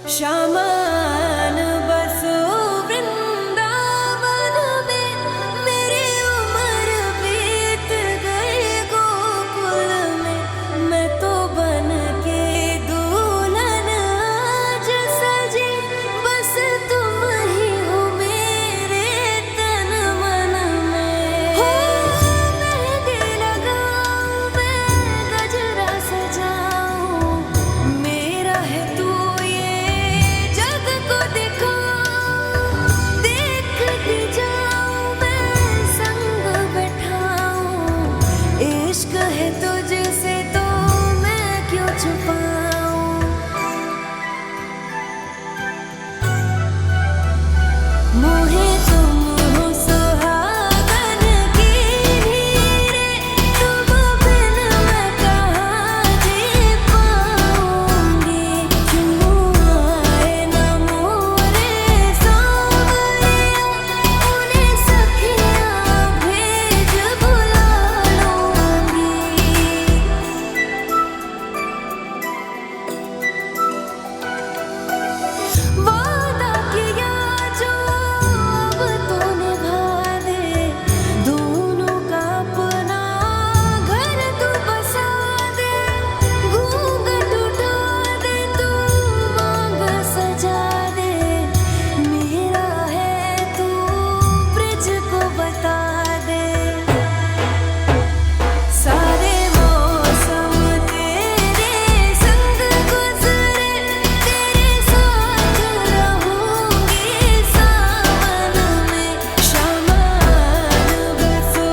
शामान बसो वृंदावन में, मेरी उम्र बीत गई गोकुल में। मैं तो बन के दुल्हन आज सजी, बस तुम ही हो मेरे तन मन में। हो मेहंदी लगाऊं मैं, गजरा सजाऊं, मेरा है तू जग को दिखाऊं। देखती जाऊं मैं, संग बैठाऊं, इश्क है तुझसे तो मैं क्यों छुपाऊं। मोहे तुम हो सुहागन की हीरे, तुम बिन मैं कहाँ जी पाऊंगी। क्यों आए न मोरे सांवरिया, उन्हें सखियाँ भेज बुला लूंगी। वादा किया जो अब तो निभा दे, दोनों का अपना घर तू बसा दे। घूंघट उठा दे तू, मांग सजा दे, मेरा है तू ब्रिज को बता दे। सारे मौसम तेरे संग गुजरे, तेरे साथ रहूंगी सावन में। शामान बसो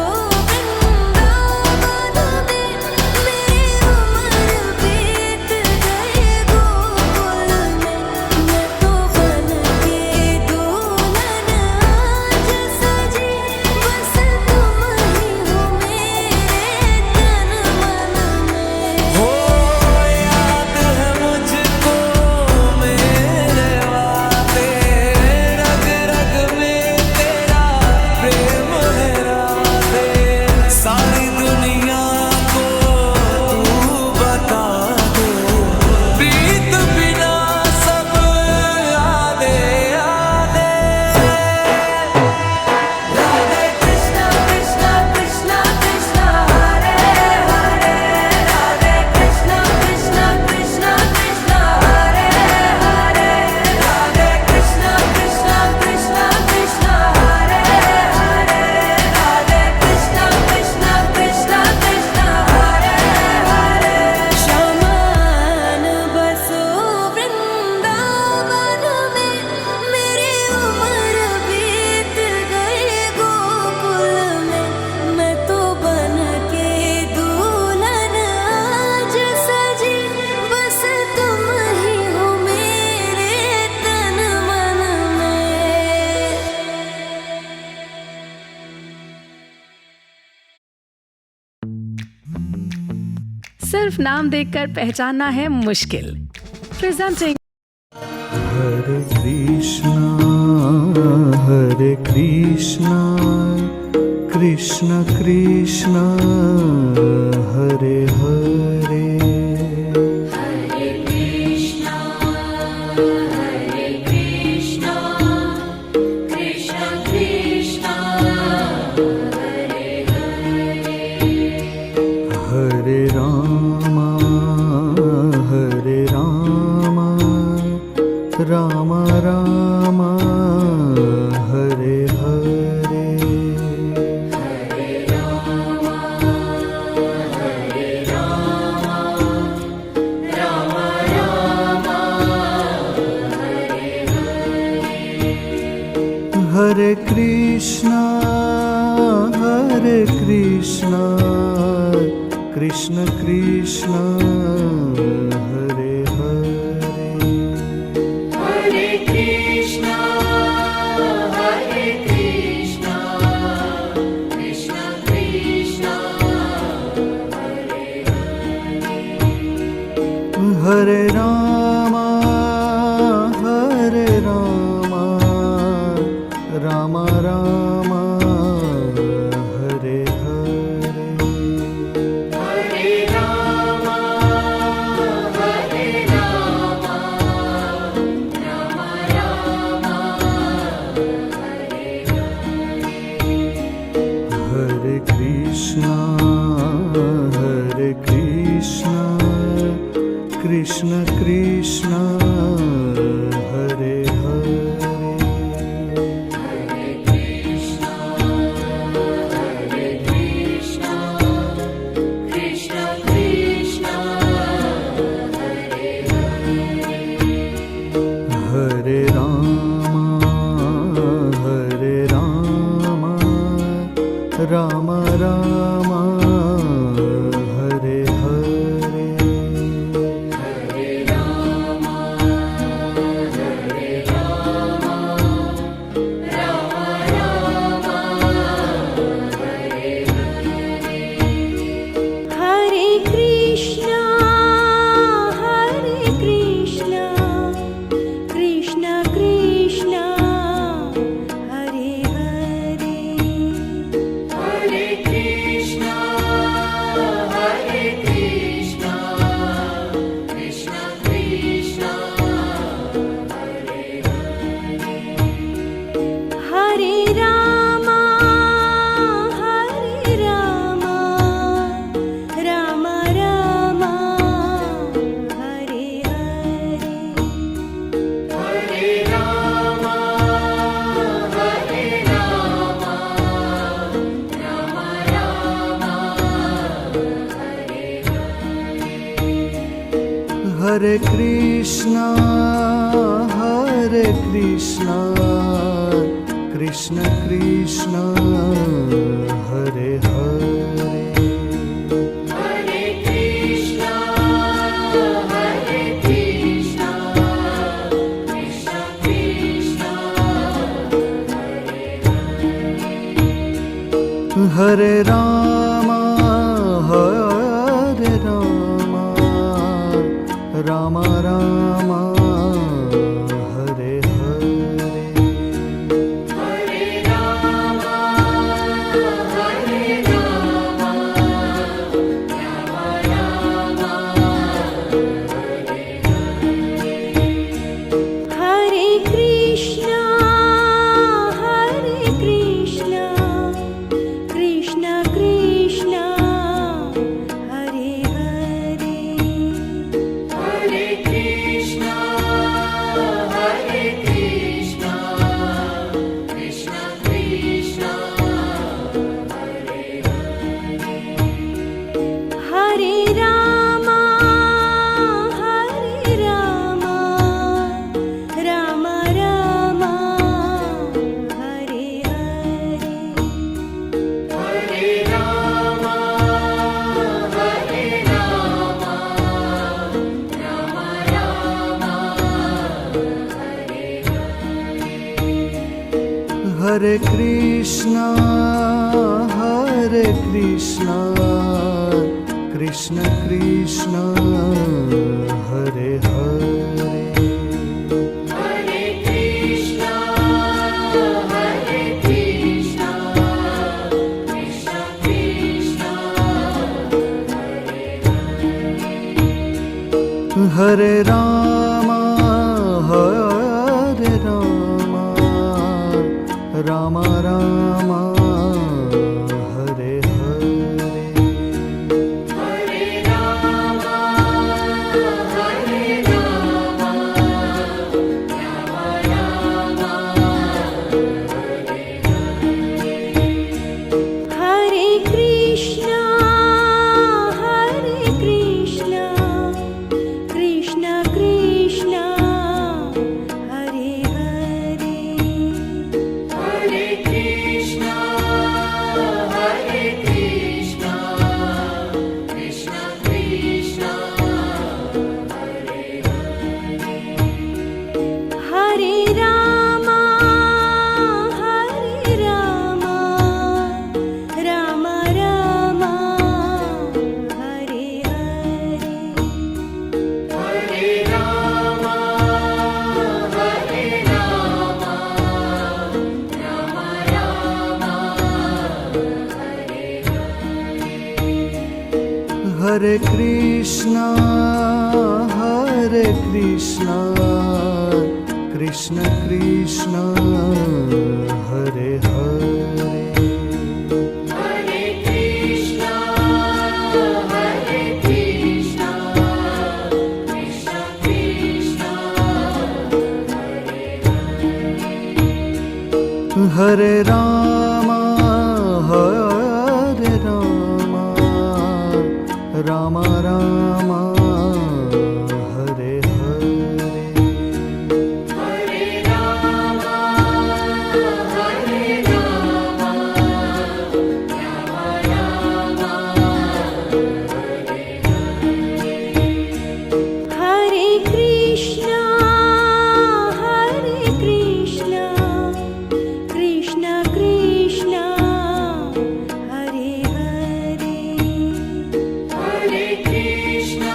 वृंदावन में, मेरी उम्र बीत गई गोकुल में। मैं तो बन के दुल्हन आज सजी, बस तुम ही हो मेरे तन मन में। हो याद है मुझको मेरे वादे, रग रग में तेरा प्रेम है राधे। सारी दुनिया को तू बता दे, प्रीत बिना सब यादे यादे। राधे कृष्णा कृष्णा कृष्णा कृष्णा हरे हरे, राधे कृष्णा कृष्णा कृष्णा कृष्णा हरे हरे, राधे कृष्णा कृष्णा कृष्णा कृष्णा हरे हरे, राधे कृष्णा कृष्णा कृष्णा कृष्णा हरे हरे। शामान बसो वृंदावन में, मेरी उम्र बीत गई गोकुल में। मैं तो बन के दुल्हन आज सजी, बस तुम ही हो मेरे तन मन में। सिर्फ नाम देखकर पहचानना है मुश्किल। प्रेजेंटिंग हरे कृष्णा कृष्ण कृष्ण हरे हरे। हरे राम राम राम हरे हरे। हरे कृष्णा कृष्ण कृष्ण हरे हरे। हरे Ram Ram Ram Hare Hare. Hare Krishna, Hare Krishna, Krishna Krishna, Hare Hare. Hare Krishna, Hare Krishna, Krishna Krishna, Hare Rama, Hare Rama, Rama Rama, Hare Hare. Hare Rama, Hare Rama, Rama Rama, Hare Krishna, Hare Krishna, Krishna Krishna, Hare Hare. Hare Krishna, Hare Krishna, Krishna Krishna, Hare Rama, Hare Rama, Rama Rama, Hare Hare. Hare Rama, Hare Rama, Rama Rama, Hare Krishna, Hare Krishna, Krishna Krishna, Hare Hare. Hare Krishna, Hare Krishna, Krishna Krishna, Hare Rama, Hare Rama, Rama Rama, Hare Hare. Hare Rama, Hare Rama, Rama Rama, Hare Krishna, Hare Krishna, Krishna Krishna, Hare Hare. Hare Krishna, Hare Krishna, Krishna Krishna, Hare Rama, Hare Rama, Rama Rama, Hare Hare. Hare Rama, Hare Rama, Rama Rama, Hare Krishna, Hare Krishna, Krishna Krishna, Hare Hare. Hare Krishna, Hare Krishna, Krishna Krishna, Hare Rama, Hare Rama, Rama Rama, Hare Hare. Hare Rama, Hare Rama, Rama Rama, Hare Krishna, Hare Krishna, Krishna Krishna, Hare Hare. Hare Krishna,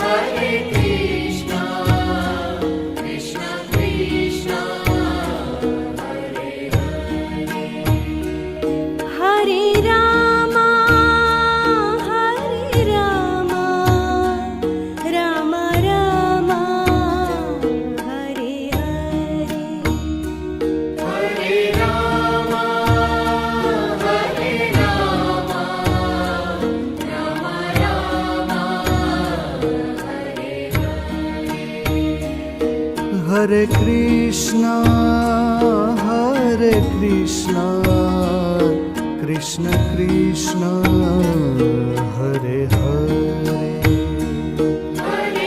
Hare Krishna, Krishna Krishna, Hare Rama, Hare Rama, Rama Rama, Hare Hare. Hare Rama, Hare Rama, Rama Rama, Hare Krishna, Hare Krishna, Krishna Krishna, Hare Hare. Hare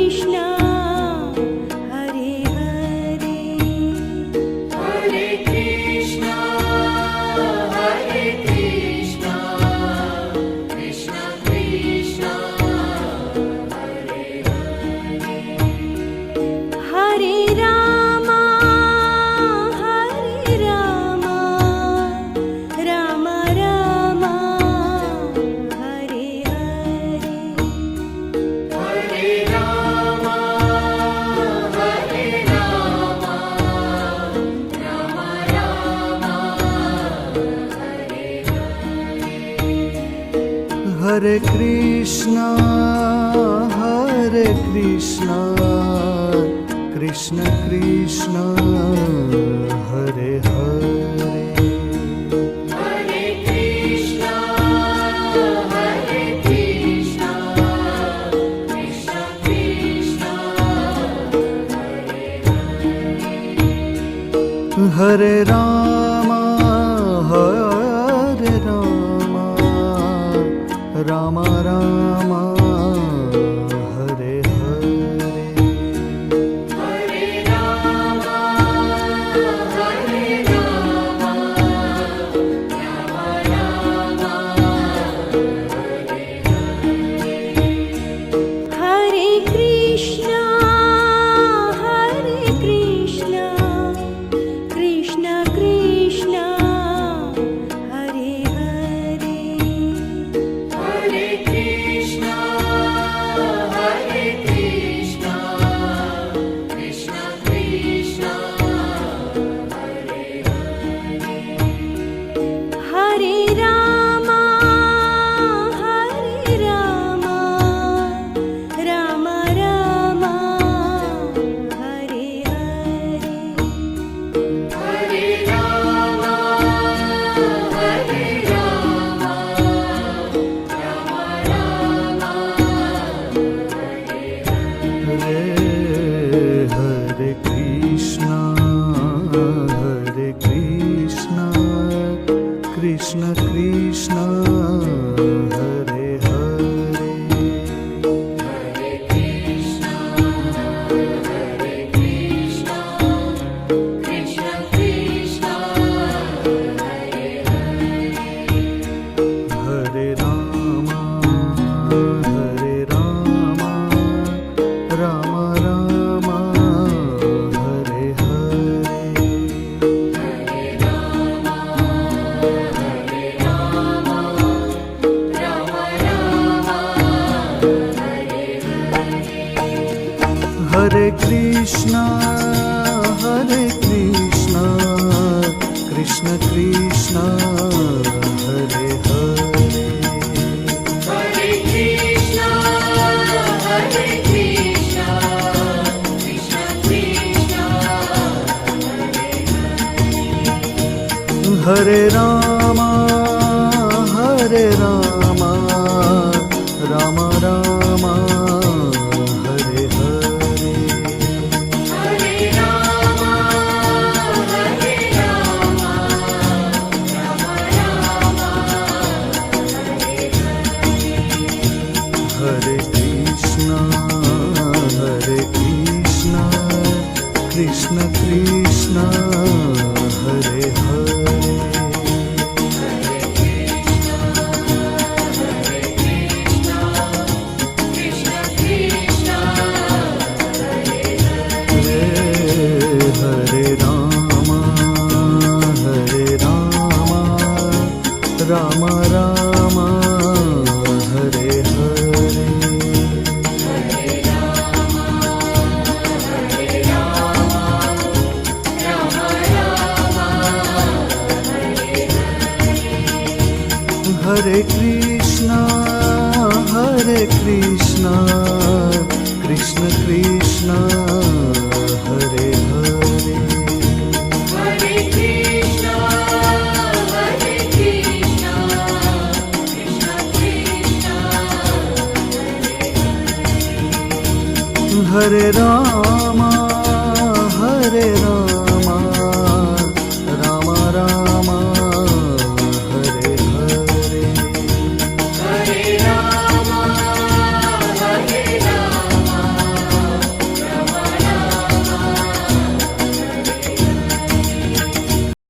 Krishna, Hare Hare. Hare Krishna, Hare Krishna, Krishna Krishna, Hare Hare. Hare Rama, Hare Rama, Rama Rama, Hare Hare. Hare Rama, Hare Rama, Rama Rama, Hare Hare. Hare Krishna, Hare Krishna, Krishna Krishna, Hare Hare. Hare Krishna, Hare Krishna, Krishna Krishna, Hare Hare. Hare Rama, Hare Rama, Rama Rama, Hare Hare. Hare Rama, Hare Rama, Rama Rama, Hare Hare. Hare Krishna, Hare Krishna, Krishna Krishna, Hare Krishna, Krishna Krishna, Hare Hare. Hare Krishna, Hare Krishna, Krishna Krishna, Hare Rama, Rama Rama, Hare Hare. Hare Rama, Hare Rama, Rama Rama, Hare Krishna, Krishna Krishna, Hare Hare. Krishna Krishna, Hare Rama, Rama Rama, Hare Hare. Hare Krishna, Krishna Krishna, Hare Hare. Hare Krishna, Hare Krishna, Krishna Krishna, Hare Rama,